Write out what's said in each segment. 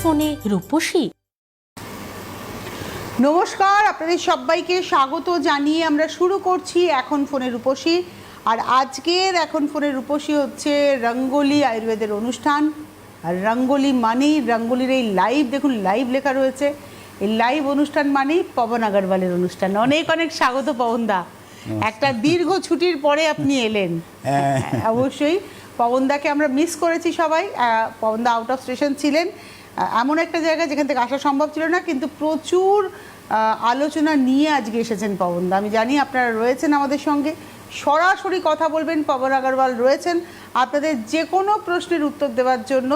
ফোনে রূপসী। নমস্কার, আপনাদের সবাইকে স্বাগত জানিয়ে আমরা শুরু করছি এখন ফোনে রূপসী। আর আজকের এখন ফোনে রূপসী হচ্ছে রঙ্গোলি আয়ুর্বেদের অনুষ্ঠান। আর রঙ্গোলি মানেই রঙ্গোলির এই লাইভ, দেখুন লাইভ লেখা রয়েছে, এই লাইভ অনুষ্ঠান মানেই পবন আগরওয়ালের অনুষ্ঠান। অনেক অনেক স্বাগত পবনদা, একটা দীর্ঘ ছুটির পরে আপনি এলেন। অবশ্যই পবনদাকে আমরা মিস করেছি সবাই। পবনদা আউট অফ স্টেশন ছিলেন, এমন একটা জায়গা যেখান থেকে আসা সম্ভব ছিল না, কিন্তু প্রচুর আলোচনা নিয়ে আজকে এসেছেন পবনদা। আমি জানি আপনারা রয়েছেন আমাদের সঙ্গে, সরাসরি কথা বলবেন। পবন আগরওয়াল রয়েছেন আপনাদের যে কোনো প্রশ্নের উত্তর দেওয়ার জন্য।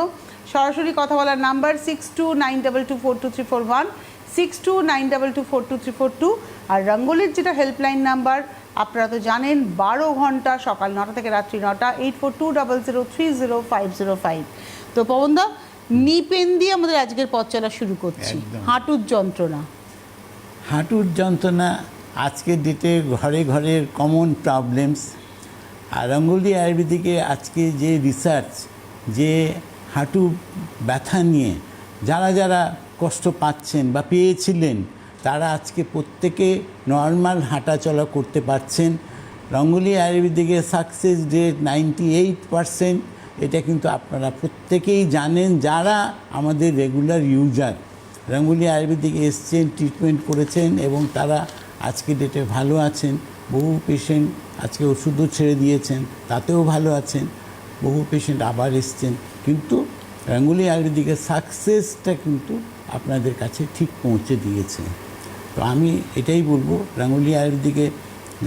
সরাসরি কথা বলার নাম্বার 6292242341, 6292242342। আর রঙ্গোলির যেটা হেল্পলাইন নাম্বার আপনারা তো জানেন, 12 ঘন্টা সকাল 9টা থেকে রাত্রি 9টা, 8420030505। তো পবনদা, নি পেন দিয়ে আমাদের আজকের পথ চলা শুরু করছি। হাঁটুর যন্ত্রণা, আজকের ডেটে ঘরে ঘরের কমন প্রবলেমস। আর রঙ্গোলি আয়ুর্বেদিকে আজকে যে রিসার্চ, যে হাঁটু ব্যথা নিয়ে যারা যারা কষ্ট পাচ্ছেন বা পেয়েছিলেন, তারা আজকে প্রত্যেকে নর্মাল হাঁটা চলা করতে পারছেন। রঙ্গোলি আয়ুর্বেদিকের সাকসেস রেট 98%। এটা কিন্তু আপনারা প্রত্যেকেই জানেন, যারা আমাদের রেগুলার ইউজার। রঙ্গোলি আয়ুর্বেদিকে এসছেন, ট্রিটমেন্ট করেছেন এবং তারা আজকে ডেটে ভালো আছেন। বহু পেশেন্ট আজকে ওষুধও ছেড়ে দিয়েছেন, তাতেও ভালো আছেন। বহু পেশেন্ট আবার এসছেন, কিন্তু রঙ্গোলি আয়ুর্বেদিকের সাকসেসটা কিন্তু আপনাদের কাছে ঠিক পৌঁছে দিয়েছে। তো আমি এটাই বলবো, রঙ্গোলি আয়ুর্বেদিকে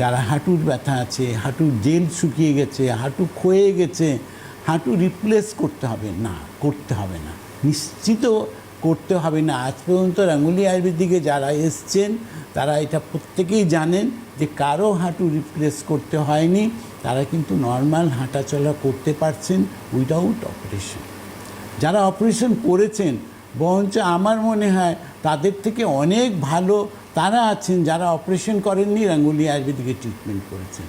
যারা হাঁটুর ব্যথা আছে, হাঁটুর জেল শুকিয়ে গেছে, হাঁটু ক্ষয়ে গেছে, হাঁটু রিপ্লেস করতে হবে না, নিশ্চিত করতে হবে না। আজ পর্যন্ত রঙ্গোলি আয়ুর্বেদিকে যারা এসছেন তারা এটা প্রত্যেকেই জানেন যে কারো হাঁটু রিপ্লেস করতে হয়নি। তারা কিন্তু নর্মাল হাঁটা চলা করতে পারছেন উইদাউট অপারেশন। যারা অপারেশন করেছেন, বরঞ্চ আমার মনে হয় তাদের থেকে অনেক ভালো তারা আছেন যারা অপারেশন করেননি, রঙ্গোলি আয়ুর্বেদিকে ট্রিটমেন্ট করেছেন।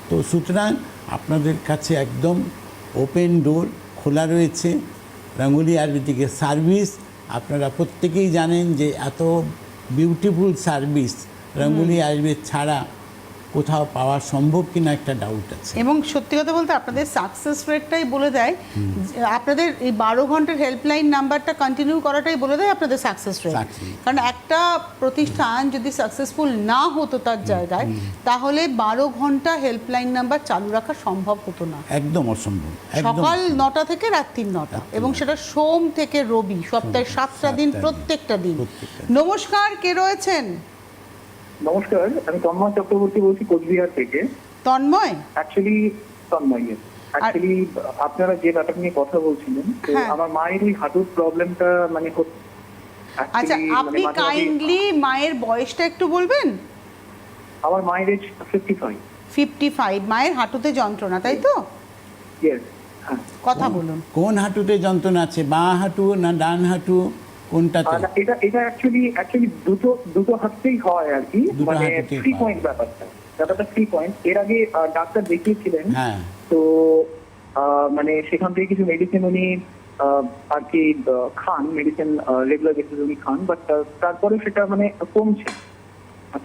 তো সুতরাং আপনাদের কাছে একদম ওপেন ডোর খোলা রয়েছে। রঙ্গোলি আয়ুর্বেদিকের সার্ভিস আপনারা প্রত্যেকেই জানেন যে এত বিউটিফুল সার্ভিস রঙ্গোলি আয়ুর্বেদ ছাড়া কোথাও পাওয়া সম্ভব কিনা একটা ডাউট আছে। এবং সত্যি কথা বলতে আপনাদের সাকসেস রেটটাই বলে দেয়, আপনাদের এই 12 ঘন্টার হেল্পলাইন নাম্বারটা কন্টিনিউ করাটাই বলে দেয় আপনাদের সাকসেস রেট। কারণ একটা প্রতিষ্ঠান যদি সাকসেসফুল না হতো তার জায়গায়, তাহলে 12 ঘন্টা হেল্পলাইন নাম্বার চালু রাখা সম্ভব হতো না, একদম অসম্ভব। সকাল 9টা থেকে রাত্রি 9টা, এবং সেটা সোম থেকে রবি, সপ্তাহে 7টা দিন, প্রত্যেকটা দিন। নমস্কার, কে রয়েছেন? নমস্কার, আমি তন্ময় চক্রবর্তী বলছি কোচবিহার থেকে। তন্ময়? তন্ময় আপনারা যে ব্যাপার নিয়ে কথা বলছিলেন, তো আমার মায়ের ওই হাঁটুর প্রবলেমটা মানে আচ্ছা, আপনি কাইন্ডলি মায়ের বয়সটা একটু বলবেন? আমার মায়ের এজ 55। মায়ের হাঁটুতে যন্ত্রণা, তাই তো? কথা বলুন, কোন হাঁটুতে যন্ত্রণা আছে? বাঁ হাঁটু না ডান হাঁটু, কোনটাতে? এটা অ্যাকচুয়ালি দুটো হাতেই হয় আর কি, মানে 3 পয়েন্ট ব্যাপারটা 3 পয়েন্ট। এর আগে ডাক্তার দেখিয়েছিলেন, তো মানে সেখান থেকে কিছু মেডিসিন উনি আর কি খান, মেডিসিন রেগুলার বেসিস উনি খান, বাট তারপরে সেটা মানে কমছে।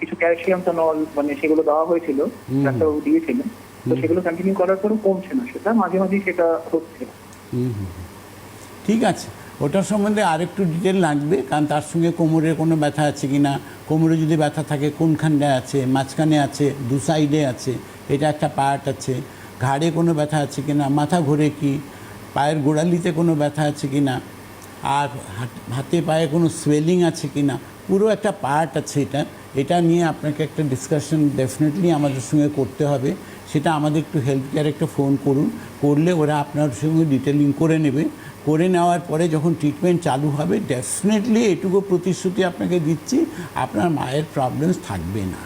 কিছু ক্যালসিয়াম টানল মানে সেগুলো দেওয়া হয়েছিল, ডাক্তারবাবু দিয়েছিলেন, তো সেগুলো কন্টিনিউ করার পরও কমছে না, সেটা মাঝে মাঝে সেটা হচ্ছে। ঠিক আছে, ওটার সম্বন্ধে আরেকটু ডিটেল লাগবে, কারণ তার সঙ্গে কোমরের কোনো ব্যথা আছে কি না, কোমরে যদি ব্যথা থাকে কোনখানটায় আছে, মাঝখানে আছে, দু সাইডে আছে, এটা একটা পার্ট আছে। ঘাড়ে কোনো ব্যথা আছে কি না, মাথা ঘোরে কি, পায়ের গোড়ালিতে কোনো ব্যথা আছে কি না, আর হাতে পায়ে কোনো সোয়েলিং আছে কি না, পুরো একটা পার্ট আছে। এটা নিয়ে আপনাকে একটা ডিসকাশন ডেফিনেটলি আমাদের সঙ্গে করতে হবে। সেটা আমাদের একটু হেলথ কেয়ার একটা ফোন করলে ওরা আপনার সঙ্গে ডিটেলিং করে নেবে। করে নেওয়ার পরে যখন ট্রিটমেন্ট চালু হবে, ডেফিনেটলি এটুকু প্রতিশ্রুতি আপনাকে দিচ্ছি, আপনার মায়ের প্রবলেমস থাকবে না।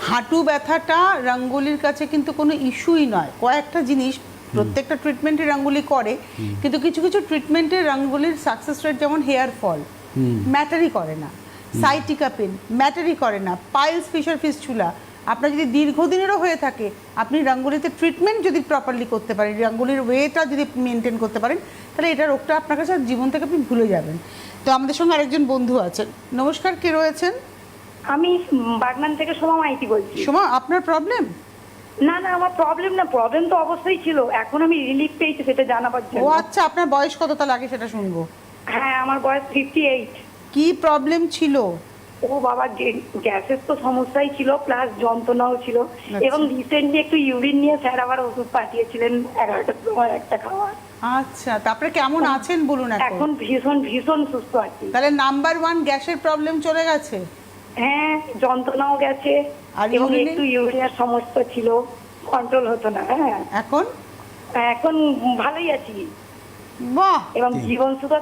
হাঁটু ব্যথাটা রঙ্গোলির কাছে কিন্তু কোনো ইস্যুই নয়। কয়েকটা জিনিস প্রত্যেকটা ট্রিটমেন্টে রঙ্গোলি করে, কিন্তু কিছু কিছু ট্রিটমেন্টে রঙ্গোলির সাকসেস রেট, যেমন হেয়ার ফল ম্যাটারই করে না, সাইটিকা পেন ম্যাটারই করে না, পাইলস, ফিশার ফিস্টুলা আপনার যদি দীর্ঘদিনেরও হয়ে থাকে, আপনি রঙ্গোলিতে ট্রিটমেন্ট যদি প্রপারলি করতে পারেন, রঙ্গোলির ওয়েটা যদি মেনটেন করতে পারেন, তাহলে এটা রোগটা আপনার কাছে জীবন থেকে আপনি ভুলে যাবেন। তো আমাদের সঙ্গে আরেকজন বন্ধু আছেন। নমস্কার, কে রয়েছেন? আমি বাগনান থেকে সোমা মাইতি বলছি। সোমা, আপনার প্রবলেম? না না, আমার প্রবলেম না, প্রবলেম তো অবশ্যই ছিল, এখন আমি রিলিফ পেয়েছি সেটা জানাবার ও জন্য। আচ্ছা, আপনার বয়স কত তাহলে আগে সেটা শুনবো। হ্যাঁ, আমার বয়স 58। কি প্রবলেম ছিল? ও বাবা, গ্যাসের তো সমস্যাই ছিল, প্লাস যন্ত্রণাও ছিল, এবং রিসেন্টলি একটু ইউরিন নিয়ে স্যার আবার ওষুধ পাঠিয়েছিলেন 11টার সময় একটা খাওয়ার। আচ্ছা, তারপরে কেমন আছেন বলুন? এখন ভীষণ ভীষণ সুস্থ আছি। তাহলে নাম্বার 1 গ্যাসের প্রবলেম চলে গেছে? হ্যাঁ, যন্ত্রণাও গেছে, আর এবং ইউরিনে? একটু ইউরিনের সমস্যা ছিল, কন্ট্রোল হতো না। হ্যাঁ, এখন এখন ভালোই আছি। বাহ, এবং জীবন সুধা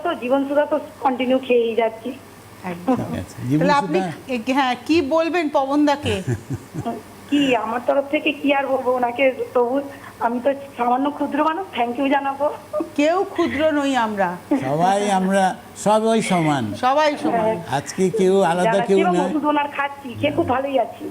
তো কন্টিনিউ খেয়েই যাচ্ছি। একদম। ঠিক আছে, তাহলে আপনি জীবনসুধা হ্যাঁ কি বলবেন পবনদাকে? কি আমার তরফ থেকে কি আর বলবো ওনাকে, তবু আমি তো সামান্য ক্ষুদ্র মানুষ, থ্যাংক ইউ জানাবো। কেউ ক্ষুদ্র নই আমরা, আমরা সবাই সমান, সবাই সমান। আজকে কেউ আলাদা কেউ নয়। ওষুধ ওনার খাচ্ছি, খেয়ে খুব ভালোই আছি।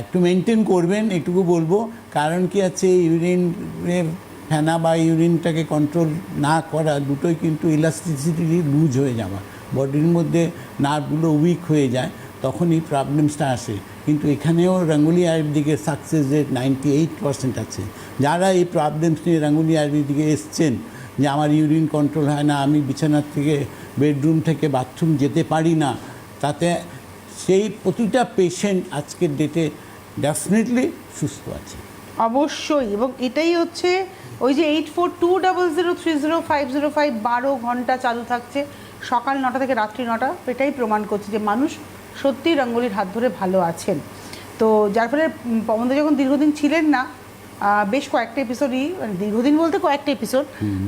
একটু মেনটেন করবেন, এটুকু বলবো। কারণ কি আছে, ইউরিনের ফেনা বা ইউরিনটাকে কন্ট্রোল না করা, দুটোই কিন্তু ইলাস্টিসিটি লুজ হয়ে যাওয়া, বডির মধ্যে নার্ভগুলো উইক হয়ে যায়, তখন এই প্রবলেমসটা আসে। কিন্তু এখানেও রঙ্গোলি আয়ুর্বেদিকের সাকসেস রেট 98% আছে। যারা এই প্রবলেমস নিয়ে রঙ্গোলি আয়ুর্বেদিকে এসছেন, যে আমার ইউরিন কন্ট্রোল হয় না, আমি বিছানার থেকে বেডরুম থেকে বাথরুম যেতে পারি না, তাতে সেই প্রতিটা পেশেন্ট আজকের ডেটে ডেফিনেটলি সুস্থ আছে। অবশ্যই, এবং এটাই হচ্ছে ওই যে 8420030505 12 ঘন্টা চালু থাকছে, সকাল 9টা থেকে রাত্রি 9টা। এটাই প্রমাণ করছে যে মানুষ সত্যিই রঙ্গোলির হাত ধরে ভালো আছেন। তো যার ফলে পবনদা যখন দীর্ঘদিন ছিলেন না, বেশ কয়েকটা এপিসোডই, মানে দীর্ঘদিন বলতে কয়েকটা এপিসোড,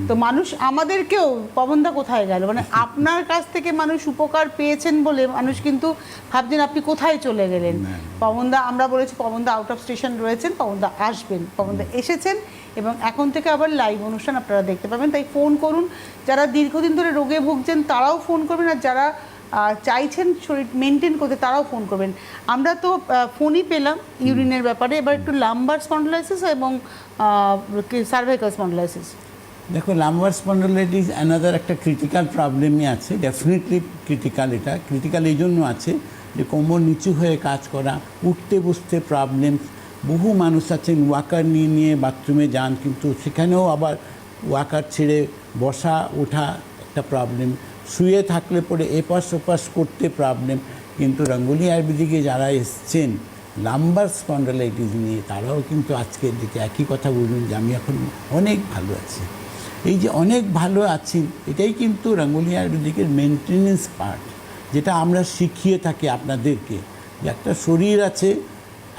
তো মানুষ আমাদেরকেও পবনদা কোথায় গেল, মানে আপনার কাছ থেকে মানুষ উপকার পেয়েছেন বলে মানুষ কিন্তু ভাবছেন আপনি কোথায় চলে গেলেন। পবনদা, আমরা বলেছি পবনদা আউট অফ স্টেশন রয়েছেন, পবনদা আসবেন, পবনদা এসেছেন, এবং এখন থেকে আবার লাইভ অনুষ্ঠান আপনারা দেখতে পাবেন। তাই ফোন করুন, যারা দীর্ঘদিন ধরে রোগে ভুগছেন তারাও ফোন করবেন, আর যারা চাইছেন শরীর মেনটেন করতে তারাও ফোন করবেন। আমরা তো ফোনই পেলাম ইউরিনের ব্যাপারে, এবার একটু লাম্বার স্পন্ডলাইসিস এবং সার্ভাইকাল স্পন্ডলাইসিস। দেখো, লাম্বার স্পন্ডলাইটিস অ্যানাদার একটা ক্রিটিক্যাল প্রবলেমই আছে, ডেফিনেটলি ক্রিটিক্যাল। এটা ক্রিটিক্যাল এই জন্য আছে যে কোমর নিচু হয়ে কাজ করা, উঠতে বসতে প্রবলেম। বহু মানুষ আছেন ওয়াকার নিয়ে বাথরুমে যান, কিন্তু সেখানেও আবার ওয়াকার ছেড়ে বসা ওঠা একটা প্রবলেম। শুয়ে থাকলে পরে এপাশ ওপাশ করতে প্রবলেম। কিন্তু রঙ্গোলি আয়ুর্বেদিকে যারা এসছেন লাম্বার স্পন্ডলাইটিস নিয়ে, তারাও কিন্তু আজকের দিকে একই কথা বলবেন যে আমি এখন অনেক ভালো আছি। এই যে অনেক ভালো আছি, এটাই কিন্তু রঙ্গোলি আয়ুর্বেদিকের মেনটেনেন্স পার্ট, যেটা আমরা শিখিয়ে থাকি আপনাদেরকে। যে একটা শরীর আছে,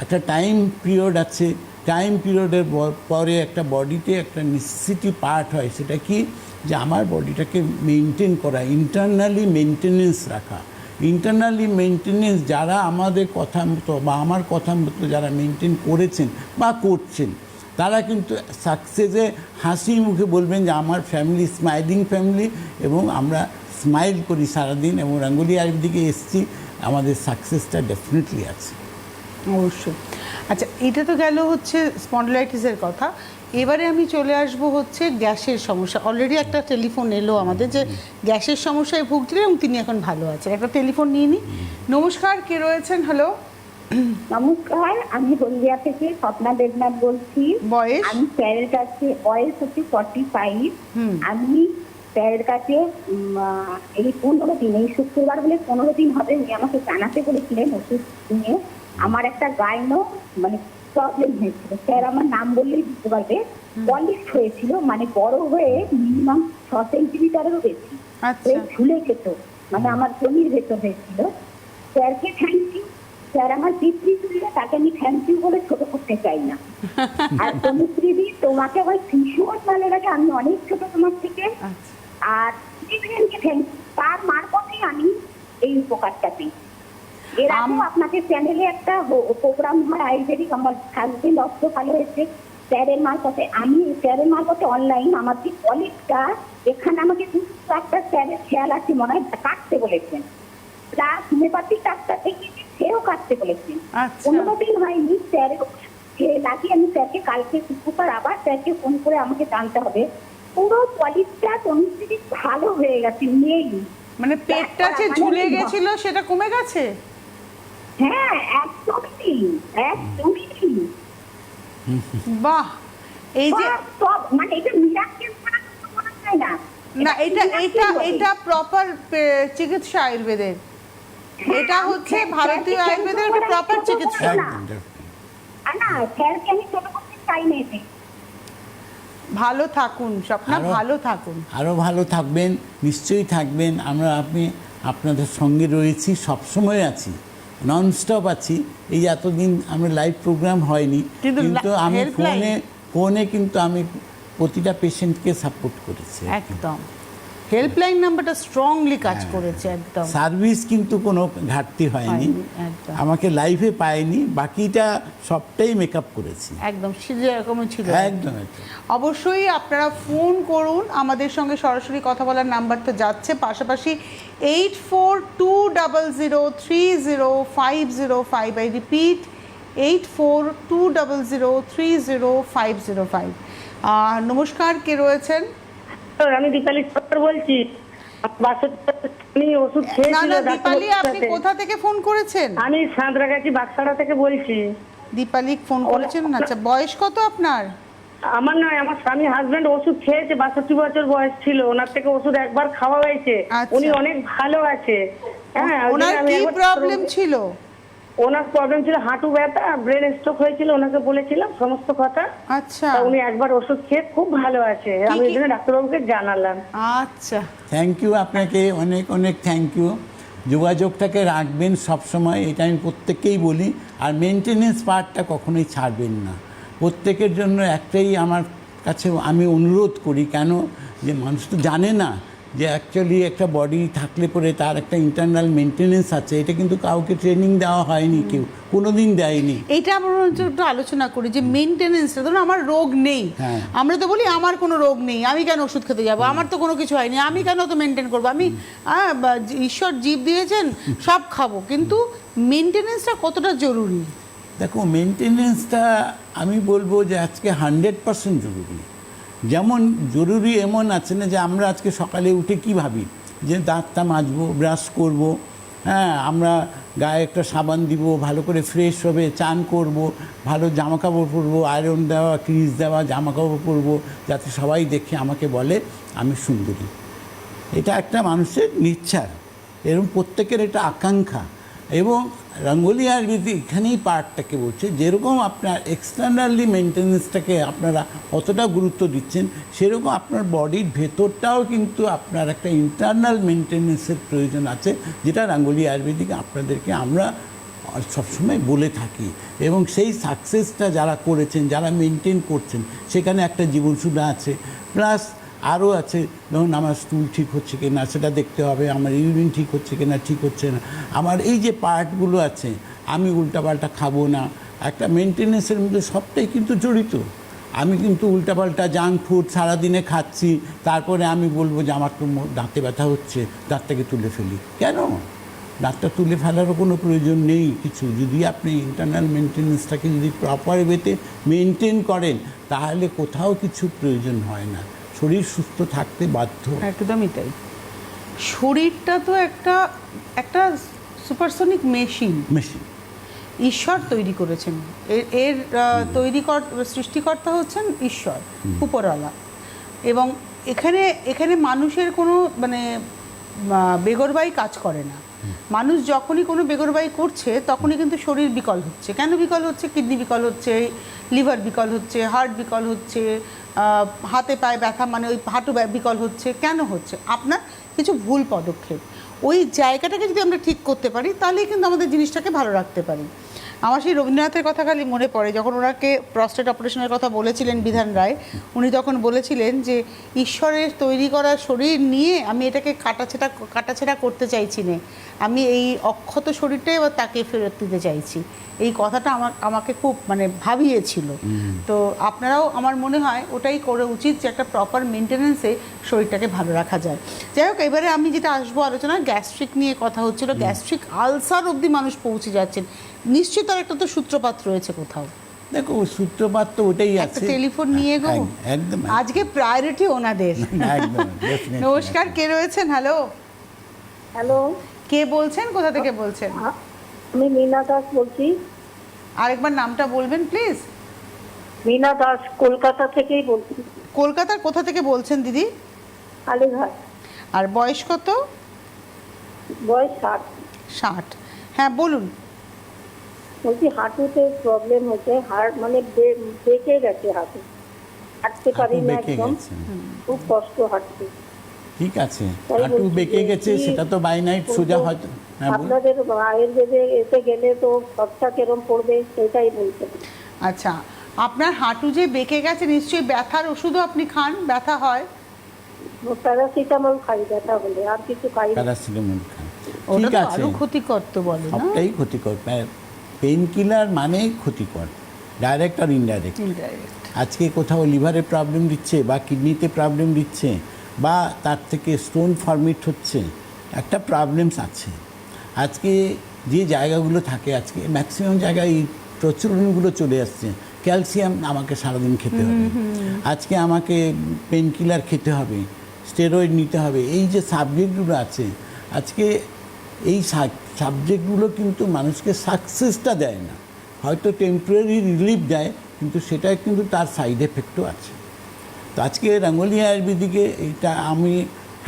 একটা টাইম পিরিয়ড আছে, টাইম পিরিয়ডের পরে একটা বডিতে একটা নেসেসিটি পার্ট হয়, সেটা কি, যে আমার বডিটাকে মেনটেন করা, ইন্টারনালি মেনটেনেন্স রাখা। ইন্টারনালি মেনটেনেন্স যারা আমাদের কথা মতো বা আমার কথা মতো যারা মেনটেন করেছেন বা করছেন, তারা কিন্তু সাকসেসে হাসি মুখে বলবেন যে আমার ফ্যামিলি স্মাইলিং ফ্যামিলি, এবং আমরা স্মাইল করি সারাদিন, এবং রঙ্গোলি আয়ুর্বেদিকে এসেছি, আমাদের সাকসেসটা ডেফিনেটলি আছে। অবশ্যই। আচ্ছা, এটা তো গেল হচ্ছে স্পন্ডলাইটিসের কথা। এবারে আমি চলে আসব হচ্ছে গ্যাসের সমস্যা। অলরেডি একটা টেলিফোন এলো আমাদের, যে গ্যাসের সমস্যায় ভুগছিলেন এবং তিনি এখন ভালো আছেন। একটা টেলিফোন নিয়ে নিই। নমস্কার, কে রয়েছেন? হ্যালো, নমস্কার, আমি হলদিয়া থেকে স্বপ্না দেবনাথ বলছি। বয়স? আমি স্যারের কাছে, বয়স হচ্ছে 45। আমি স্যারের কাছে এই 15 দিন, এই শুক্রবার বলে 15 দিন হবে, উনি আমাকে জানাতে বলেছিলেন ওষুধ নিয়ে আমার একটা গাইনো মানে প্রবলেম হয়েছিল। স্যার আমার নাম বললেই বুঝতে পারবে। পলিক্ট হয়েছিল, মানে বড় হয়ে মিনিমাম 6 সেন্টিমিটারেরও বেশি, ঝুলে যেত, মানে আমার জমির ভেতর হয়েছিল। স্যারকে থ্যাংক ইউ। স্যার আমার পিতৃ, তাকে আমি থ্যাংক ইউ বলে ছোট করতে চাই না। আর তনুশ্রীদি, তোমাকে আমার ভীষণ ভালো লাগে, আমি অনেক ছোট তোমার থেকে। আর থ্যাংক ইউ, তার মারফতেই আমি এই উপকারটা পেই। এর আগেও আপনাদের চ্যানেলে একটা প্রোগ্রাম হয় আয়ুর্বেদিক, আমার হাজবেন্ড অস্ত্র ভালো হয়েছে স্যারের মারফতে। আমি স্যারের মারফতে অনলাইন আমার যে কলিগটা, এখানে আমাকে একটা স্যারের খেয়াল আছে, মনে হয় কাটতে বলেছেন, প্লাস হোমিওপ্যাথিক ডাক্তার দেখিয়েছি, সেও কাটতে বলেছেন। আচ্ছা। 15 দিন হয়নি, স্যার লাগিয়ে আমি স্যারকে কালকে শুক্রবার আবার স্যারকে ফোন করে আমাকে জানতে হবে। পুরো পলিপটা তনুশ্রী ভালো হয়ে গেছে, নেই। মানে পেটটা যে ঝুলে গেছিল সেটা কমে গেছে? হ্যাঁ, একদমই নেই। বাহ, এই যে সব মানে এটা মিরাক্কেল করা কিছু মনে হয় না। না, এটা প্রপার চিকিৎসা আয়ুর্বেদের। এটা হচ্ছে ভারতীয় আয়ুর্বেদের একটা প্রপার চিকিৎসা। না, স্যারকে আমি ছোট করতে চাই না এতে। ভালো থাকুন স্বপ্না, ভালো থাকুন। আরও ভালো থাকবেন, নিশ্চয়ই থাকবেন। আপনি আপনাদের সঙ্গে রয়েছি, সবসময় আছি, ননস্টপ আছি। এই এতদিন আমরা লাইভ প্রোগ্রাম হয়নি, কিন্তু আমি ফোনে কিন্তু আমি প্রতিটা পেশেন্টকে সাপোর্ট করেছি। একদম হেল্পলাইন নাম্বারটা স্ট্রংলি কাজ করেছে, একদম সার্ভিস কিন্তু কোনো ঘাটতি হয়নি, আমাকে লাইভে পায়নি, বাকিটা সবটাই মেকআপ করেছি, একদম সেরকমই ছিল। একদম। অবশ্যই আপনারা ফোন করুন, আমাদের সঙ্গে সরাসরি কথা বলার নাম্বার তো যাচ্ছে, পাশাপাশি 8420030505। I repeat 8420030505। নমস্কার, কে রয়েছেন? আমি দীপালি সরকার বলছি। আমি ওষুধ খেয়েছিল। দীপালি, আপনি কোথা থেকে ফোন করেছেন? আমি সাঁতরাগাছি বাগসাড়া থেকে বলছি। দীপালি ফোন করেছেন? আচ্ছা, বয়স কত আপনার? আমার নয়, আমার স্বামী হাজবেন্ড ওষুধ খেয়েছে, 62 বছর বয়স ছিল, ওনার থেকে ওষুধ একবার খাওয়া হয়েছে, উনি অনেক ভালো আছে। হ্যাঁ, ওনার কি প্রবলেম ছিল? ওনার প্রবলেম ছিল হাঁটু ব্যথা, ব্রেন স্ট্রোক হয়েছিল, ওনাকে বলেছিলাম সমস্ত কথা। আচ্ছা, উনি একবার ওষুধ খেয়ে খুব ভালো আছে, আমি এই জন্য ডাক্তারবাবুকে জানালাম। আচ্ছা, থ্যাংক ইউ, আপনাকে অনেক অনেক থ্যাংক ইউ। যোগাযোগটাকে রাখবেন সবসময়, এটা আমি প্রত্যেককেই বলি। আর মেনটেনেন্স পার্টটা কখনোই ছাড়বেন না। প্রত্যেকের জন্য একটাই আমার কাছে আমি অনুরোধ করি, কেন যে মানুষ তো জানে না যে অ্যাকচুয়ালি একটা বডি থাকলে পরে তার একটা ইন্টারনাল মেনটেনেন্স আছে। এটা কিন্তু কাউকে ট্রেনিং দেওয়া হয়নি, কেউ কোনোদিন দেয়নি। এইটা আমরা একটু আলোচনা করি যে মেনটেনেন্সটা, ধরুন আমার রোগ নেই, আমরা তো বলি আমার কোনো রোগ নেই, আমি কেন ওষুধ খেতে যাবো, আমার তো কোনো কিছু হয়নি, আমি কেন তো মেনটেন করবো, আমি ঈশ্বর জীব দিয়েছেন সব খাবো, কিন্তু মেনটেনেন্সটা কতটা জরুরি? দেখো, মেনটেনেন্সটা আমি বলবো যে আজকে 100% জরুরি। যেমন জরুরি এমন আছে না যে আমরা আজকে সকালে উঠে কি ভাবি যে দাঁতটা মাজবো, ব্রাশ করব, হ্যাঁ, আমরা গায়ে একটা সাবান দিব, ভালো করে ফ্রেশ হবে, চান করব, ভালো জামাকাপড় পরবো, আয়রন দেওয়া, ক্রিজ দেওয়া জামাকাপড় পরবো, যাতে সবাই দেখে আমাকে বলে আমি সুন্দরী। এটা একটা মানুষের নিচ্ছার, এরকম প্রত্যেকের এটা আকাঙ্ক্ষা। এবং রঙ্গোলি আয়ুর্বেদিক এখানেই পার্টটাকে বলছে, যেরকম আপনার এক্সটার্নালি মেনটেনেন্সটাকে আপনারা অতটা গুরুত্ব দিচ্ছেন, সেরকম আপনার বডির ভেতরটাও কিন্তু আপনার একটা ইন্টারনাল মেনটেনেন্সের প্রয়োজন আছে, যেটা রঙ্গোলি আয়ুর্বেদিক আপনাদেরকে আমরা সবসময় বলে থাকি। এবং সেই সাকসেসটা যারা করেছেন, যারা মেনটেন করছেন, সেখানে একটা জীবনসুধা আছে, প্লাস আরও আছে। ধরুন আমার স্টুল ঠিক হচ্ছে কি না সেটা দেখতে হবে, আমার ইউরিন ঠিক হচ্ছে কি না, ঠিক হচ্ছে না, আমার এই যে পার্টগুলো আছে, আমি উল্টাপাল্টা খাবো না, একটা মেনটেনেন্সের মধ্যে সবটাই কিন্তু জড়িত। আমি কিন্তু উল্টাপাল্টা জাঙ্ক ফুড সারাদিনে খাচ্ছি, তারপরে আমি বলবো যে আমার তো দাঁতে ব্যথা হচ্ছে, দাঁতটাকে তুলে ফেলি। কেন? দাঁতটা তুলে ফেলারও কোনো প্রয়োজন নেই কিছু। যদি আপনি ইন্টারনাল মেনটেনেন্সটাকে যদি প্রপার ওয়েতে মেনটেন করেন, তাহলে কোথাও কিছু প্রয়োজন হয় না, শরীর সুস্থ থাকতে বাধ্য। একদমই তাই। শরীরটা তো একটা সুপারসনিক মেশিন, ঈশ্বর তৈরি করেছেন। এর সৃষ্টিকর্তা হচ্ছেন ঈশ্বর, উপরওয়ালা। এবং এখানে মানুষের কোনো মানে বেগরবাই কাজ করে না। মানুষ যখনই কোনো বেগরবাই করছে, তখনই কিন্তু শরীর বিকল হচ্ছে। কেন বিকল হচ্ছে? কিডনি বিকল হচ্ছে, লিভার বিকল হচ্ছে, হার্ট বিকল হচ্ছে, হাতে পায়ে ব্যথা, মানে ওই হাঁটু বিকল হচ্ছে। কেন হচ্ছে? আপনার কিছু ভুল পদক্ষেপ। ওই জায়গাটাকে যদি আমরা ঠিক করতে পারি, তাহলেই কিন্তু আমাদের জিনিসটাকে ভালো রাখতে পারি। আমার সেই রবীন্দ্রনাথের কথা খালি মনে পড়ে, যখন ওনাকে প্রস্টেট অপারেশনের কথা বলেছিলেন বিধান রায়, উনি তখন বলেছিলেন যে ঈশ্বরের তৈরি করা শরীর নিয়ে আমি এটাকে কাটাছেঁড়া করতে চাইছি না, আমি এই অক্ষত শরীরটাই আবার তাকে ফেরত দিতে চাইছি। এই কথাটা আমাকে খুব মানে ভাবিয়েছিল। তো আপনারাও আমার মনে হয় ওটাই করে উচিত, যে একটা প্রপার মেনটেনেন্সে শরীরটাকে ভালো রাখা যায়। যাই হোক, এবারে আমি যেটা আসবো আলোচনা, গ্যাস্ট্রিক নিয়ে কথা হচ্ছিল, গ্যাস্ট্রিক আলসার অবধি মানুষ পৌঁছে যাচ্ছেন, নিশ্চয়ই তার একটা তো সূত্রপাত রয়েছে কোথাও। দেখো সূত্রপাত তো ওটাই আছে। টেলিফোন নিয়ে গো, একদম আজকে প্রায়োরিটি ওনাদের। একদম definitely। নমস্কার, কে রয়েছেন? হ্যালো, হ্যালো, কে বলছেন, কোথা থেকে বলছেন? আমি মীনা দাস বলছি। আরেকবার নামটা বলবেন প্লিজ। মীনা দাস, কলকাতা থেকেই বলছি। কলকাতার কোথা থেকে বলছেন দিদি? কালীঘাট। আর বয়স কত? বয়স 60। 60। হ্যাঁ বলুন। বলছি হাঁটুতে প্রবলেম হচ্ছে, হাড় মানে বেঁকে গেছে, হাঁটু হাঁটতে পারি না একদম, খুব কষ্ট হাঁটতে। ঠিক আছে, তাই হাঁটু বলছি বেঁকে যে গেছে, কি সেটা তো বাই নাইট সোজা হয়তো। হ্যাঁ, বলুন। আপনাদের আয়ুর্বেদে এতে গেলে তো খরচা কিরম পড়বে সেটাই বলতে। আচ্ছা, আপনার হাঁটু যে বেঁকে গেছে, নিশ্চয়ই ব্যথার ওষুধও আপনি খান? ব্যথা হয়? প্যারাসিটামল খাই ব্যথা হলে, আর কিছু খাই না। প্যারাসিটামল খান, ওটা ঠিক তো আছে। আরো ক্ষতিকর তো বলে না? সবটাই ক্ষতিকর। পেইন কিলার মানে ক্ষতিকর, ডাইরেক্ট আর ইনডাইরেক্ট। Indirect। আজকে কোথাও লিভারে প্রবলেম দিচ্ছে বা কিডনিতে প্রবলেম দিচ্ছে বা তার থেকে স্টোন ফরমেট হচ্ছে, একটা প্রবলেমস আছে। আজকে যে জায়গাগুলো থাকে, আজকে ম্যাক্সিমাম জায়গায় এই প্রচলনগুলো চলে আসছে। ক্যালসিয়াম আমাকে সারাদিন খেতে হবে, আজকে আমাকে পেন কিলার খেতে হবে, স্টেরয়েড নিতে হবে, এই যে সাবজেক্টগুলো আছে আজকে, এই সাবজেক্টগুলো কিন্তু মানুষকে সাকসেসটা দেয় না, হয়তো টেম্পোরারি রিলিফ দেয়, কিন্তু সেটাই কিন্তু তার সাইড এফেক্টও আছে। তো আজকে রঙ্গোলি আয়ুর্বেদিকে এইটা আমি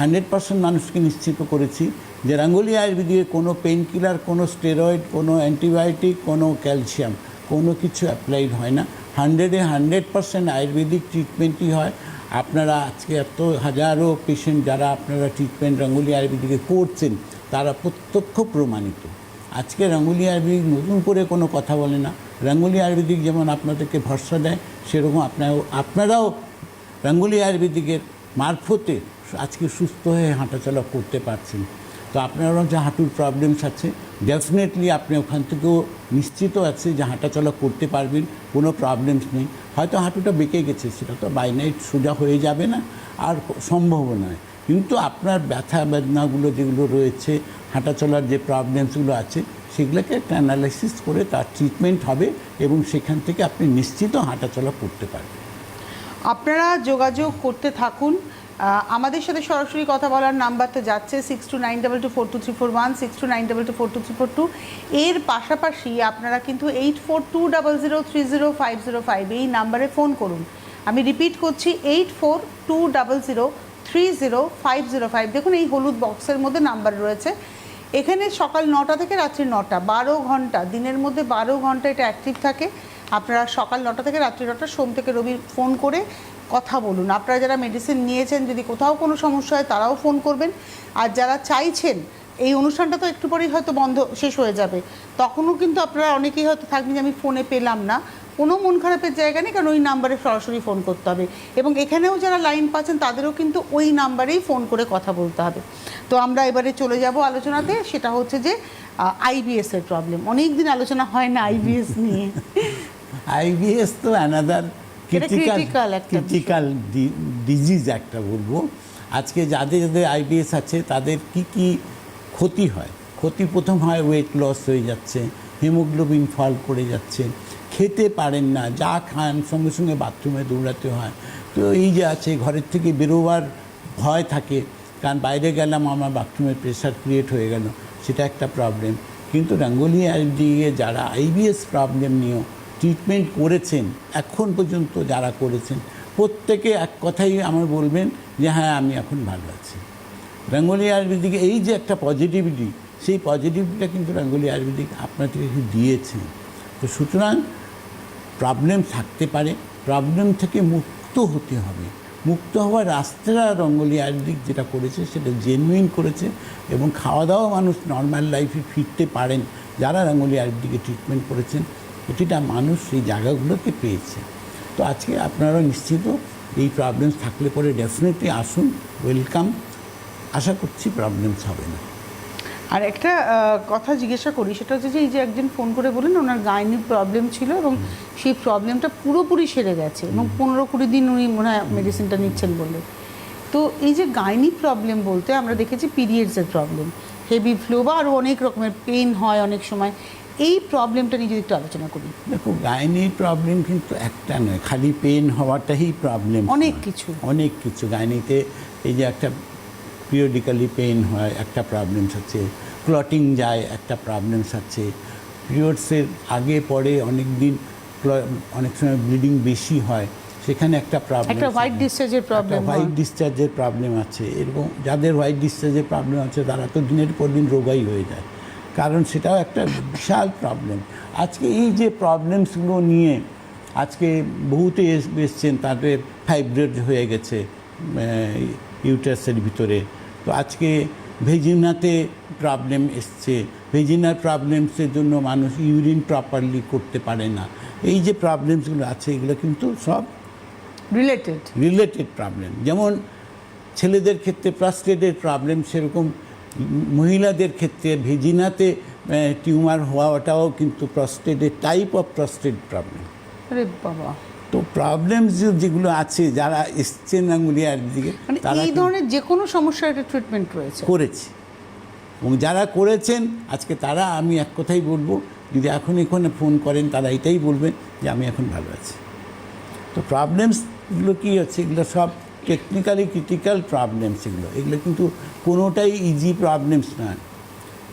100% মানুষকে নিশ্চিত করেছি যে রঙ্গোলি আয়ুর্বেদিকে কোনো পেন কিলার, কোনো স্টেরয়েড, কোনো অ্যান্টিবায়োটিক, কোনো ক্যালসিয়াম, কোনো কিছু অ্যাপ্লাইড হয় না। 100% আয়ুর্বেদিক ট্রিটমেন্টই হয়। আপনারা আজকে এত হাজারো পেশেন্ট যারা আপনারা ট্রিটমেন্ট রঙ্গোলি আয়ুর্বেদিকে করছেন, তারা প্রত্যক্ষ প্রমাণিত। আজকে রঙ্গোলি আয়ুর্বেদিক নতুন করে কোনো কথা বলে না। রঙ্গোলি আয়ুর্বেদিক যেমন আপনাদেরকে ভরসা দেয়, সেরকম আপনারাও রঙ্গোলি আয়ুর্বেদিকের মারফতে আজকে সুস্থ হয়ে হাঁটাচলা করতে পারছেন। তো আপনারও যে হাঁটুর প্রবলেমস আছে, ডেফিনেটলি আপনি ওখান থেকেও নিশ্চিত আছে যে হাঁটাচলা করতে পারবেন, কোনো প্রবলেমস নেই। হয়তো হাঁটুটা বেঁকে গেছে, সেটা তো বাই নাইট সোজা হয়ে যাবে না, আর সম্ভব নয়, কিন্তু আপনার ব্যথা বেদনাগুলো যেগুলো রয়েছে, হাঁটাচলার যে প্রবলেমসগুলো আছে, সেগুলোকে একটা অ্যানালাইসিস করে তার ট্রিটমেন্ট হবে এবং সেখান থেকে আপনি নিশ্চিত হাঁটাচলা করতে পারবেন। আপনারা যোগাযোগ করতে থাকুন। আমাদের সাথে সরাসরি কথা বলার নাম্বার তো যাচ্ছে 6292242341, 6292242342। এর পাশাপাশি আপনারা কিন্তু 8420030505 এই নাম্বারে ফোন করুন। আমি রিপিট করছি, 8420030505। দেখুন এই হলুদ বক্সের মধ্যে নাম্বার রয়েছে। এখানে সকাল 9টা থেকে রাত্রি 9টা, 12 ঘন্টা, দিনের মধ্যে 12 ঘন্টা এটা অ্যাক্টিভ থাকে। আপনারা সকাল 9টা থেকে রাত্রি 9টা, সোম থেকে রবি ফোন করে কথা বলুন। আপনারা যারা মেডিসিন নিয়েছেন, যদি কোথাও কোনো সমস্যা হয় তারাও ফোন করবেন। আর যারা চাইছেন, এই অনুষ্ঠানটা তো একটু পরেই হয়তো শেষ হয়ে যাবে, তখনও কিন্তু আপনারা অনেকেই হয়তো থাকবেন যে আমি ফোনে পেলাম না, কোনো মন খারাপের জায়গা নেই, কারণ ওই নাম্বারে সরাসরি ফোন করতে হবে। এবং এখানেও যারা লাইন পাচ্ছেন তাদেরও কিন্তু ওই নাম্বারেই ফোন করে কথা বলতে হবে। তো আমরা এবারে চলে যাব আলোচনাতে, সেটা হচ্ছে যে আইবিএস এর প্রবলেম। অনেক দিন আলোচনা হয় না আইবিএস নিয়ে। আইবিএস তো অ্যানাদার ক্রিটিক্যাল ডিজিজ একটা বলবো। আজকে যাদের যাদের আইবিএস আছে তাদের কি কি ক্ষতি হয়? ক্ষতি প্রথম হয়, ওয়েট লস হয়ে যাচ্ছে, হিমোগ্লোবিন ফল করে যাচ্ছে, খেতে পারেন না, যা খান সঙ্গে সঙ্গে বাথরুমে দৌড়াতে হয়। তো এই যে আছে, ঘরের থেকে বেরোবার ভয় থাকে, কারণ বাইরে গেলাম আমার বাথরুমের প্রেশার ক্রিয়েট হয়ে গেল, সেটা একটা প্রবলেম। কিন্তু রঙ্গোলি আয়ুর্বেদিকে যারা আইবিএস প্রবলেম নিয়েও ট্রিটমেন্ট করেছেন, এখন পর্যন্ত যারা করেছেন, প্রত্যেকে এক কথাই আমার বলবেন যে হ্যাঁ আমি এখন ভালো আছি। রঙ্গোলি আয়ুর্বেদিকে এই যে একটা পজিটিভিটি, সেই পজিটিভিটিটা কিন্তু রঙ্গোলি আয়ুর্বেদিক আপনাদেরকে দিয়েছে। তো সুতরাং প্রবলেম থাকতে পারে, প্রবলেম থেকে মুক্ত হতে হবে। মুক্ত হওয়ার রাস্তাটা রঙ্গোলি আয়ুর্বেদিক যেটা করেছে সেটা জেনুইন করেছে, এবং খাওয়া দাওয়া মানুষ নর্মাল লাইফে ফিরতে পারেন যারা রঙ্গোলি আয়ুর্বেদিকে ট্রিটমেন্ট করেছেন। প্রতিটা মানুষ সেই জায়গাগুলোকে পেয়েছে। তো আজকে আপনারা নিশ্চিত এই প্রবলেমস থাকলে পরে ডেফিনেটলি আসুন, ওয়েলকাম। আশা করছি প্রবলেমস হবে না। আর একটা কথা জিজ্ঞাসা করি, সেটা হচ্ছে যে এই যে একজন ফোন করে বলেন ওনার গাইনির প্রবলেম ছিল এবং সেই প্রবলেমটা পুরোপুরি সেরে গেছে এবং 15-20 দিন উনি মনে হয় মেডিসিনটা নিচ্ছেন বলে, তো এই যে গাইনি প্রবলেম বলতে আমরা দেখেছি পিরিয়ডসের প্রবলেম, হেভি ফ্লো বা আরও অনেক রকমের পেন হয় অনেক সময়, এই প্রবলেমটা নিয়ে যদি একটু আলোচনা করি। দেখো, গাইনির প্রবলেম কিন্তু একটা নয়, খালি পেন হওয়াটাই প্রবলেম, অনেক কিছু গাইনিতে। এই যে একটা পিরিয়ডিক্যালি পেন হয় একটা প্রবলেমস আছে, ক্লটিং যায় একটা প্রবলেমস আছে, পিরিয়ডসের আগে পরে অনেক দিন অনেক সময় ব্লিডিং বেশি হয়, সেখানে একটা প্রবলেম, একটা হোয়াইট ডিসচার্জের প্রবলেম আছে। এরকম যাদের হোয়াইট ডিসচার্জের প্রবলেম আছে তারা তো দিনের পর দিন রোগাই হয়ে যায়, কারণ সেটাও একটা বিশাল প্রবলেম। আজকে এই যে প্রবলেমসগুলো নিয়ে আজকে বহুতে এসছেন, তাদের ফাইব্রয়েড হয়ে গেছে ইউটারাসের ভিতরে, তো আজকে ভেজিনাতে প্রবলেম এসছে, ভেজিনার প্রবলেমসের জন্য মানুষ ইউরিন প্রপারলি করতে পারে না। এই যে প্রবলেমসগুলো আছে এগুলো কিন্তু সব রিলেটেড প্রবলেম। যেমন ছেলেদের ক্ষেত্রে প্রস্টেটের প্রবলেম, সেরকম মহিলাদের ক্ষেত্রে ভেজিনাতে টিউমার হওয়াটাও কিন্তু প্রস্টেটের টাইপ অফ প্রস্টেট প্রবলেম। আরে বাবা! তো প্রবলেমস যেগুলো আছে, যারা এসছেন আঙ্গুলিয়ার দিকে, তারা এই ধরনের যে কোনো সমস্যার একটা ট্রিটমেন্ট করেছে, এবং যারা করেছেন আজকে তারা, আমি এক কথাই বলবো, যদি এখন এখানে ফোন করেন তারা এটাই বলবেন যে আমি এখন ভালো আছি। তো প্রবলেমসগুলো কী হচ্ছে, এগুলো সব টেকনিক্যালি ক্রিটিক্যাল প্রবলেমস, এগুলো কিন্তু কোনোটাই ইজি প্রবলেমস নয়।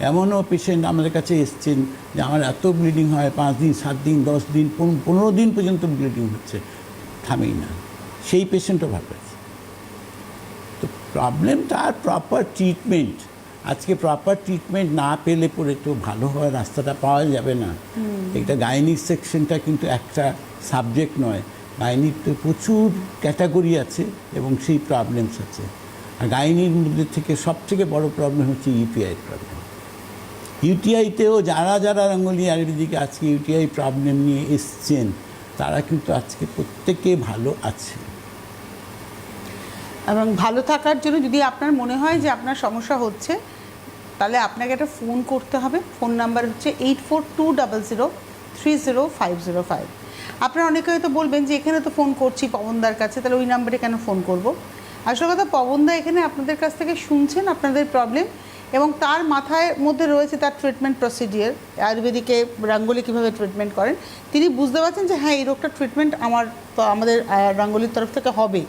এমনও পেশেন্ট আমাদের কাছে এসছেন যে আমার এত ব্লিডিং হয়, 5 দিন 7 দিন 10 দিন 15 দিন পর্যন্ত ব্লিডিং হচ্ছে, থামেই না, সেই পেশেন্টও ভালো আছে। তো প্রবলেমটা আর প্রপার ট্রিটমেন্ট, আজকে প্রপার ট্রিটমেন্ট না পেলে পরে তো ভালো হওয়ার রাস্তাটা পাওয়া যাবে না। একটা গাইনিক সেকশনটা কিন্তু একটা সাবজেক্ট নয়, গাইনিতে প্রচুর ক্যাটাগরি আছে এবং সেই প্রবলেমস আছে। আর গাইনির মধ্যে থেকে সবথেকে বড় প্রবলেম হচ্ছে ইউটিআই প্রবলেম। ইউটিআইতেও যারা আঙ্গুলি আয়ুর্বেদিকে আজকে ইউটিআই প্রবলেম নিয়ে এসছেন, তারা কিন্তু আজকে প্রত্যেকে ভালো আছে। এবং ভালো থাকার জন্য যদি আপনার মনে হয় যে আপনার সমস্যা হচ্ছে, তাহলে আপনাকে একটা ফোন করতে হবে। ফোন নাম্বার হচ্ছে 8420030505। আপনারা অনেকে হয়তো বলবেন যে এখানে তো ফোন করছি পবনদার কাছে, তাহলে ওই নাম্বারে কেন ফোন করব? আসল কথা, পবনদা এখানে আপনাদের কাছ থেকে শুনছেন আপনাদের প্রবলেম, এবং তার মাথায় মধ্যে রয়েছে তার ট্রিটমেন্ট প্রসিডিওর, আয়ুর্বেদিকে রাঙ্গুলি কীভাবে ট্রিটমেন্ট করেন। তিনি বুঝতে পারছেন যে হ্যাঁ, এই রোগটা ট্রিটমেন্ট আমাদের রাঙ্গুলির তরফ থেকে হবে,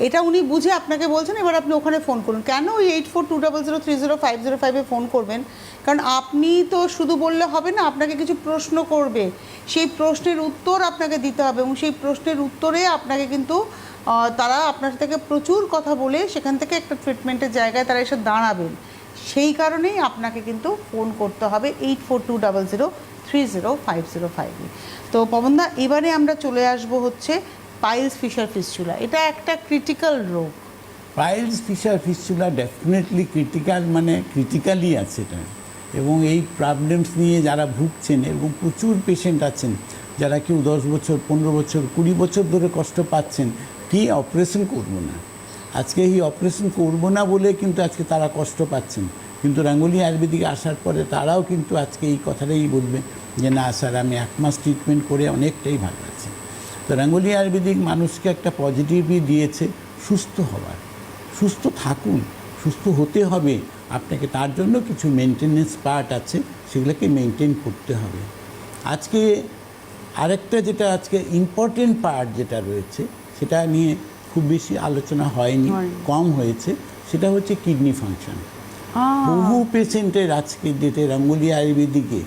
এটা উনি বুঝে আপনাকে বলছেন। এবার আপনি ওখানে ফোন করুন। কেন ওই 8420030505-এ ফোন করবেন? কারণ আপনি তো শুধু বললে হবে না, আপনাকে কিছু প্রশ্ন করবে, সেই প্রশ্নের উত্তর আপনাকে দিতে হবে, এবং সেই প্রশ্নের উত্তরে আপনাকে কিন্তু তারা আপনার থেকে প্রচুর কথা বলে সেখান থেকে একটা ট্রিটমেন্টের জায়গায় তারা এসে দাঁড়াবেন। সেই কারণেই আপনাকে কিন্তু ফোন করতে হবে 8420030505-এ। তো পবনদা, এবারে আমরা চলে আসব হচ্ছে পাইলস ফিশার ফিস্চুলা। এটা একটা ক্রিটিক্যাল রোগ। Piles fisher fistula definitely critical, মানে ক্রিটিক্যালই আছে এটা। এবং এই প্রবলেমস নিয়ে যারা ভুগছেন, এবং প্রচুর পেশেন্ট আছেন যারা কেউ 10 বছর 15 বছর 20 বছর ধরে কষ্ট পাচ্ছেন, কি অপারেশন করবো না, আজকে এই অপারেশন করবো না বলে কিন্তু আজকে তারা কষ্ট পাচ্ছেন। কিন্তু রাঙ্গুলি আয়ুর্বেদিকে আসার পরে তারাও কিন্তু আজকে এই কথাটাই বলবে যে না স্যার, আমি 1 মাস ট্রিটমেন্ট করে অনেকটাই ভালো আছি। তো রাঙ্গুলি আয়ুর্বেদিক মানুষকে একটা পজিটিভই দিয়েছে সুস্থ হওয়ার। সুস্থ থাকুন, সুস্থ হতে হবে আপনাকে, তার জন্য কিছু মেনটেনেন্স পার্ট আছে, সেগুলোকে মেনটেন করতে হবে। আজকে আরেকটা যেটা আজকে ইম্পর্টেন্ট পার্ট যেটা রয়েছে, সেটা নিয়ে খুব বেশি আলোচনা হয়নি, কম হয়েছে, সেটা হচ্ছে কিডনি ফাংশন। বহু পেশেন্টের আজকে যেটা রাঙ্গুলি আয়ুর্বেদিকে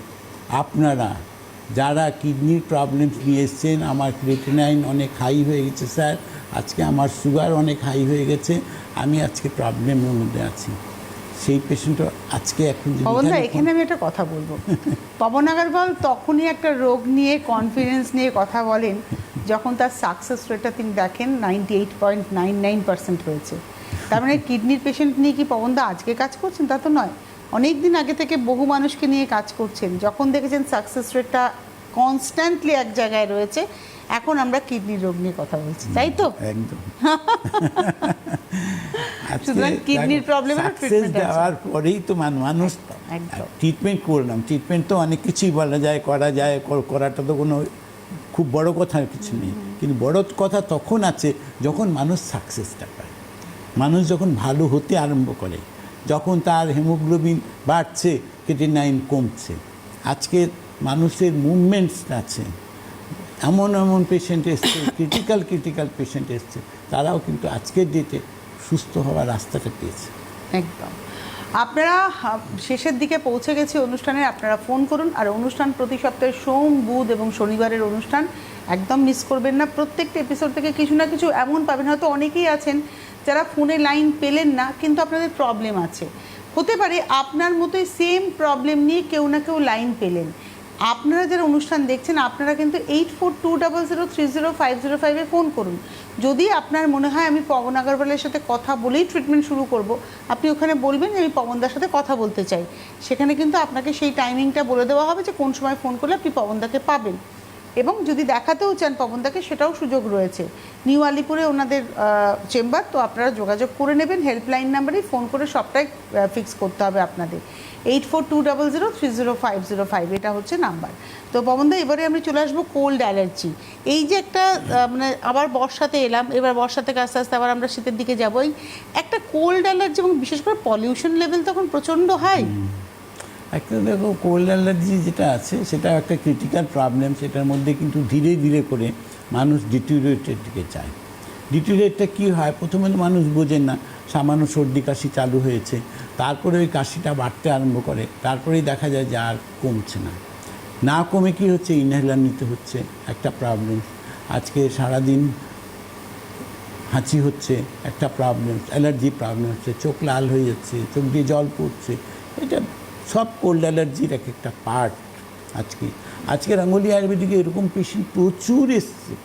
আপনারা যারা কিডনির প্রবলেমস নিয়ে এসছেন, আমার ক্রিয়েটিনাইন অনেক হাই হয়ে গেছে স্যার, আজকে আমার সুগার অনেক হাই হয়ে গেছে, আমি আজকে প্রবলেমের মধ্যে আছি, সেই পেশেন্টও আজকে এখন। পবনদা, এখানে আমি একটা কথা বলবো। পবন আগরওয়াল তখনই একটা রোগ নিয়ে কনফিডেন্স নিয়ে কথা বলেন যখন তার সাকসেস রেটটা তিনি দেখেন 98.99% হয়েছে। তার মানে কিডনির পেশেন্ট নিয়ে কি পবনদা আজকে কাজ করছেন? তা তো নয়, অনেক দিন আগে থেকে বহু মানুষকে নিয়ে কাজ করছেন। যখন দেখেছেন সাকসেস রেটটা কনস্ট্যান্টলি এক জায়গায় রয়েছে, এখন আমরা কিডনির রোগ নিয়ে কথা বলছি, তাই তো? একদম। সুতরাং কিডনির প্রবলেমের ট্রিটমেন্ট দেওয়ার পরেই তো মানুষ ট্রিটমেন্ট করলাম। ট্রিটমেন্ট তো অনেক কিছুই বলা যায়, করা যায়, করাটা তো কোনো খুব বড় কথা কিছু নেই, কিন্তু বড় কথা তখন আছে যখন মানুষ সাকসেসটা পায়। মানুষ যখন ভালো হতে আরম্ভ করে, যখন তার হিমোগ্লোবিন বাড়ছে, ক্রিয়েটিনাইন কমছে, আজকে মানুষের মুভমেন্টস আছে, এমন এমন পেশেন্ট এসছে, ক্রিটিক্যাল পেশেন্ট এসছে, তারাও কিন্তু আজকের ডেটে সুস্থ হওয়ার রাস্তাটা পেয়েছে। একদম। আপনারা শেষের দিকে পৌঁছে গেছে অনুষ্ঠানে, আপনারা ফোন করুন। আর অনুষ্ঠান প্রতি সপ্তাহে সোম, বুধ এবং শনিবারের অনুষ্ঠান একদম মিস করবেন না। প্রত্যেকটা এপিসোড থেকে কিছু না কিছু এমন পাবেন, হয়তো অনেকেই আছেন যারা ফোনে লাইন পেলেন না, কিন্তু আপনাদের প্রবলেম আছে, হতে পারে আপনার মতোই সেম প্রবলেম নিয়ে কেউ না কেউ লাইন পেলেন। আপনারা যারা অনুষ্ঠান দেখছেন, আপনারা কিন্তু 8420030505-এ ফোন করুন। যদি আপনার মনে হয় আমি পবন আগরওয়ালের সাথে কথা বলেই ট্রিটমেন্ট শুরু করব, আপনি ওখানে বলবেন আমি পবনদার সাথে কথা বলতে চাই। সেখানে কিন্তু আপনাকে সেই টাইমিংটা বলে দেওয়া হবে যে কোন সময় ফোন করলে আপনি পবনদাকে পাবেন। এবং যদি দেখাতেও চান পবনদাকে, সেটাও সুযোগ রয়েছে। নিউ আলিপুরে ওনাদের চেম্বার, তো আপনারা যোগাযোগ করে নেবেন। হেল্পলাইন নাম্বারেই ফোন করে সবটাই ফিক্স করতে হবে আপনাদের। 8420030505 এটা হচ্ছে নাম্বার। তো পবনদা, এবারে আমি চলে আসবো কোল্ড অ্যালার্জি। এই যে একটা মানে আবার বর্ষাতে এলাম, এবার বর্ষা থেকে আস্তে আস্তে আবার আমরা শীতের দিকে যাবই, একটা কোল্ড অ্যালার্জি এবং বিশেষ করে পলিউশন লেভেল তখন প্রচণ্ড হাই। একটা দেখো, কোল্ড অ্যালার্জি যেটা আছে সেটা একটা ক্রিটিক্যাল প্রবলেম। সেটার মধ্যে কিন্তু ধীরে ধীরে করে মানুষ ডিটিউরেটের দিকে যায়। ডিটিউরেটটা কী হয়, প্রথমে মানুষ বোঝেন না, সামান্য সর্দি কাশি চালু হয়েছে, তারপরে ওই কাশিটা বাড়তে আরম্ভ করে, তারপরেই দেখা যায় যে আর কমছে না। না কমে কি হচ্ছে, ইনহেলার নিতে হচ্ছে, একটা প্রবলেম। আজকে সারাদিন হাঁচি হচ্ছে, একটা প্রবলেম, অ্যালার্জি প্রবলেম হচ্ছে, চোখ লাল হয়ে যাচ্ছে, চোখ দিয়ে জল পড়ছে, এটা সব কোল্ড অ্যালার্জির এক একটা পার্ট। আজকে রঙ্গোলি আয়ুর্বেদিকে এরকম পেশেন্ট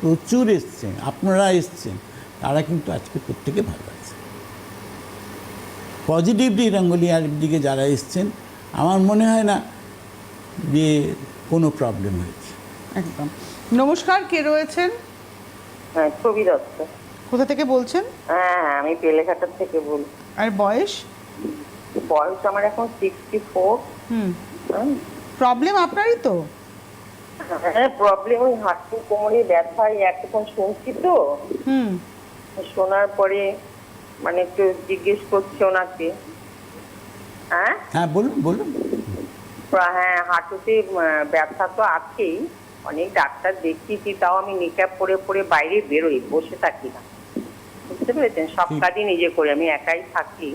প্রচুর এসছে, আপনারা এসছেন, তারা কিন্তু আজকে প্রত্যেকে ভালো আছে। পজিটিভলি রঙ্গোলি আয়ুর্বেদিকে যারা এসছেন, আমার মনে হয় না যে কোনো প্রবলেম হয়েছে। একদম। নমস্কার, কে রয়েছেন? হ্যাঁ, ছবি দত্ত। কোথা থেকে বলছেন? হ্যাঁ, আমি বেলেঘাটার থেকে বলছি। আর বয়স? বয়স আমার এখন 64। প্রবলেম আপনারই তো? হ্যাঁ, প্রবলেম ওই হাঁটু কোমরে ব্যথা, এতক্ষণ শুনছি তো, শোনার পরে মানে একটু জিজ্ঞেস করছি ওনাকে। হ্যাঁ, বলুন। হ্যাঁ, হাঁটুতে ব্যথা তো আছেই, অনেক ডাক্তার দেখিয়েছি, তাও আমি নিকাপ পরে বাইরে বেরোই, বসে থাকি না, বুঝতে পেরেছেন? সব কাজই নিজে করি, আমি একাই থাকি,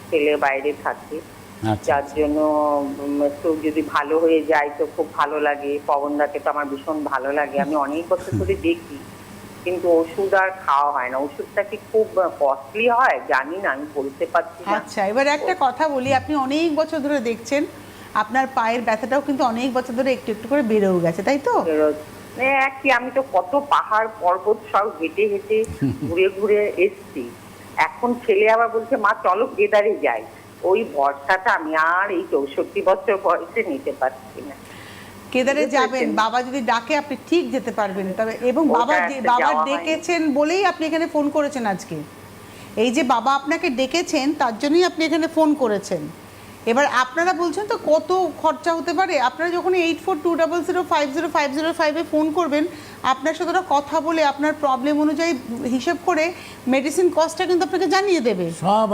ছেলে বাইরে থাকে, যার জন্য একটু যদি ভালো হয়ে যায় তো খুব ভালো লাগে। পবনদাকে তো আমার ভীষণ ভালো লাগে, আমি অনেক বছর ধরে দেখি, কিন্তু ওষুধ আর খাওয়া হয় না। ওষুধটা কি খুব কস্টলি হয় জানি না, আমি বলতে পারছি না। আচ্ছা, এবার একটা কথা বলি, আপনি অনেক বছর ধরে দেখছেন, আপনার পায়ের ব্যথাটাও কিন্তু অনেক বছর ধরে একটু একটু করে বেড়েও গেছে, তাই তো? একই, আমি তো কত পাহাড় পর্বত সব হেঁটে ঘুরে এসছি। এখন ছেলে আবার বলছে মা চলো কেদারে যাই, ওই ভরসাটা আমি আর এই 64 বছর বয়সে নিতে পারছি না। কেদারে যাবেন, বাবা যদি ডাকে আপনি ঠিক যেতে পারবেন। তবে এবং বাবা ডেকেছেন বলেই আপনি এখানে ফোন করেছেন আজকে। এই যে বাবা আপনাকে ডেকেছেন, তার জন্যই আপনি এখানে ফোন করেছেন। এবার আপনারা বলছেন তো কত খরচা হতে পারে। আপনারা যখন 8420050505-এ ফোন করবেন, আপনার সাথে ওরা কথা বলে আপনার প্রবলেম অনুযায়ী হিসেব করে মেডিসিন কস্টটা কিন্তু আপনাকে জানিয়ে দেবে। সব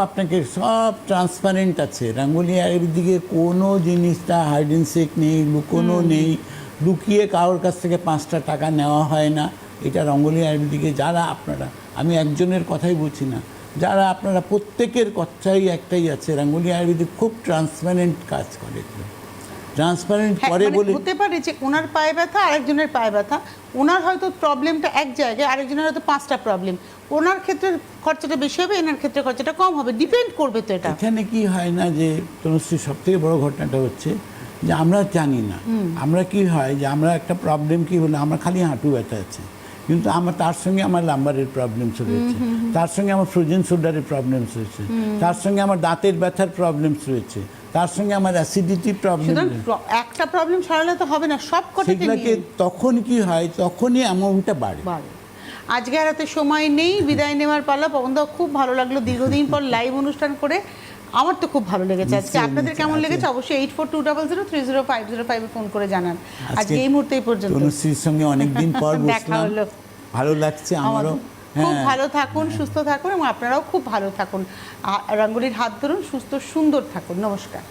ট্রান্সপারেন্ট আছে। রঙ্গোলি আয়ুর্বেদিকে কোনো জিনিসটা হাইড অ্যান্ড সিক নেই, লুকোনো নেই, লুকিয়ে কারোর কাছ থেকে 5টা টাকা নেওয়া হয় না। এটা রঙ্গোলি আয়ুর্বেদিকে যারা আপনারা, আমি একজনের কথাই বলছি না, যারা আপনারা প্রত্যেকের কথাই একটাই আছে, রঙ্গোলি আয়ুর্বেদিক খুব ট্রান্সপারেন্ট কাজ করে। ট্রান্সপারেন্ট করে বলে হতে পারে যে ওনার পায়ে ব্যথা, আরেকজনের পায়ে ব্যথা, ওনার হয়তো প্রবলেমটা এক জায়গায়, আরেকজনের হয়তো 5টা প্রবলেম, ওনার ক্ষেত্রে খরচাটা বেশি হবে, এনার ক্ষেত্রে খরচাটা কম হবে, ডিপেন্ড করবে। তো এটা এখানে কি হয় না যে তনুশ্রী, সব থেকে বড় ঘটনাটা হচ্ছে যে আমরা জানি না, আমরা কি হয় যে আমরা একটা প্রবলেম কি হলো, আমরা খালি হাঁটু ব্যথা আছে, কিন্তু আমার তার সঙ্গে আমার লাম্বারের প্রবলেমস রয়েছে, তার সঙ্গে আমার ফ্রোজেন শোল্ডারের প্রবলেমস রয়েছে, তার সঙ্গে আমার দাঁতের ব্যথার প্রবলেমস রয়েছে, তার সঙ্গে আমার অ্যাসিডিটি প্রবলেম। একটা প্রবলেম সারালে তো হবে না, সব সেগুলোকে তখন কি হয়, তখনই অ্যামাউন্টটা বাড়ে। আজকে আর হাতে সময় নেই, বিদায় নেওয়ার পালা। পবনদা, খুব ভালো লাগলো দীর্ঘদিন পর লাইভ অনুষ্ঠান করে, আমার তো খুব ভালো লেগেছে আজকে। আপনাদের কেমন লেগেছে অবশ্যই 8420030505-এ ফোন করে জানান। আজকে এই মুহূর্তে এই পর্যন্ত। তনুশ্রীর সঙ্গে অনেকদিন পর বসলাম, ভালো লাগছে আমারও। খুব হ্যাঁ। ভালো থাকুন, সুস্থ থাকুন এবং আপনারাও খুব ভালো থাকুন। রঙ্গোলির হাত ধরুন, সুস্থ সুন্দর থাকুন। নমস্কার।